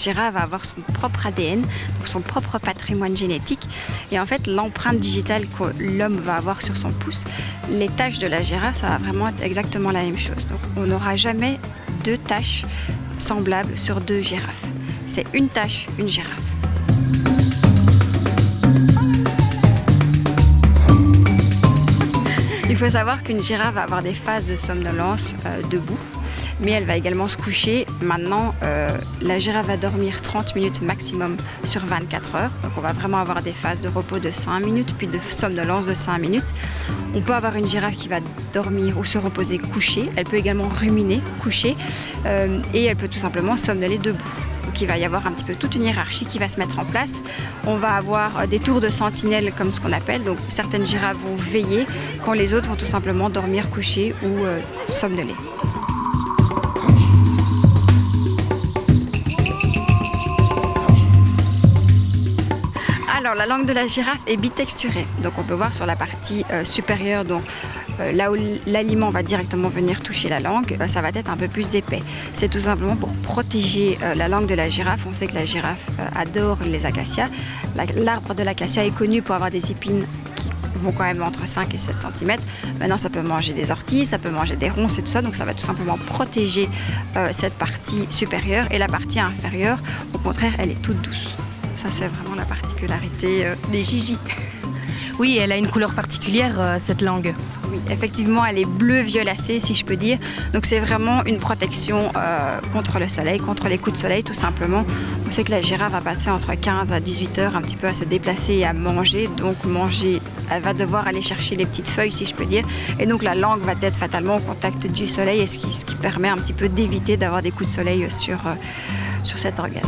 girafe va avoir son propre ADN, donc son propre patrimoine génétique. Et en fait, l'empreinte digitale que l'homme va avoir sur son pouce, les taches de la girafe, ça va vraiment être exactement la même chose. Donc on n'aura jamais deux taches semblables sur deux girafes. C'est une tache, une girafe. Il faut savoir qu'une girafe va avoir des phases de somnolence debout, mais elle va également se coucher. Maintenant, la girafe va dormir 30 minutes maximum sur 24 heures. Donc on va vraiment avoir des phases de repos de 5 minutes, puis de somnolence de 5 minutes. On peut avoir une girafe qui va dormir ou se reposer couchée. Elle peut également ruminer couchée et elle peut tout simplement somnoler debout. Donc il va y avoir un petit peu toute une hiérarchie qui va se mettre en place. On va avoir des tours de sentinelle comme ce qu'on appelle. Donc certaines girafes vont veiller quand les autres vont tout simplement dormir couchées ou somnoler. Alors la langue de la girafe est bitexturée, donc on peut voir sur la partie supérieure, donc là où l'aliment va directement venir toucher la langue, ça va être un peu plus épais. C'est tout simplement pour protéger la langue de la girafe. On sait que la girafe adore les acacias. L'arbre de l'acacia est connu pour avoir des épines qui vont quand même entre 5 et 7 cm. Maintenant ça peut manger des orties, ça peut manger des ronces et tout ça, donc ça va tout simplement protéger cette partie supérieure, et la partie inférieure, au contraire, elle est toute douce. Ça, c'est vraiment la particularité des Gigi. Oui, elle a une couleur particulière, cette langue. Oui, effectivement, elle est bleu-violacée, si je peux dire. Donc, c'est vraiment une protection contre le soleil, contre les coups de soleil, tout simplement. On sait que la girafe va passer entre 15 à 18 heures un petit peu à se déplacer et à manger. Donc, elle va devoir aller chercher les petites feuilles, si je peux dire. Et donc, la langue va être fatalement au contact du soleil, et ce qui permet un petit peu d'éviter d'avoir des coups de soleil sur cet organe.